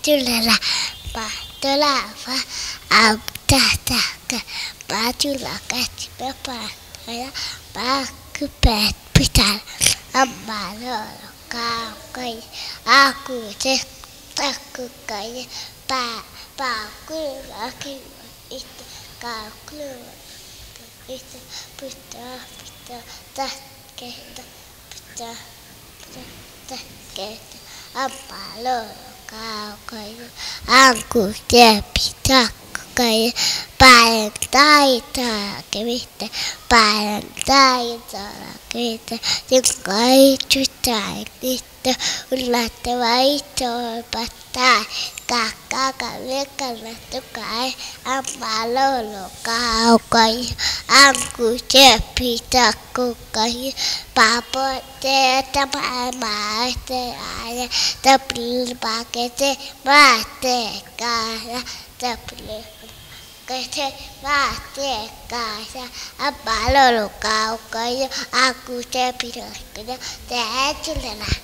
Patulala, patulava, abtataka, patulakat, papaya, pakupet, pital, amalolo, kaukai, aku te, aku kai, pakulaki, itu, kauklu, itu, pita, tasketa, pita, tasketa, amalolo. Kaukai, aku pita kai, parentai kevite, parentai kevite, tingkai cutai kevite, ulat vaito patai, kakak kalikan tukai, amalolo kaukai, aku pita kai, papa te tamai te ayah. Tapil pakete mate kaya tapil pakete mate kaya apa lalu kau kaya aku te pilih kaya te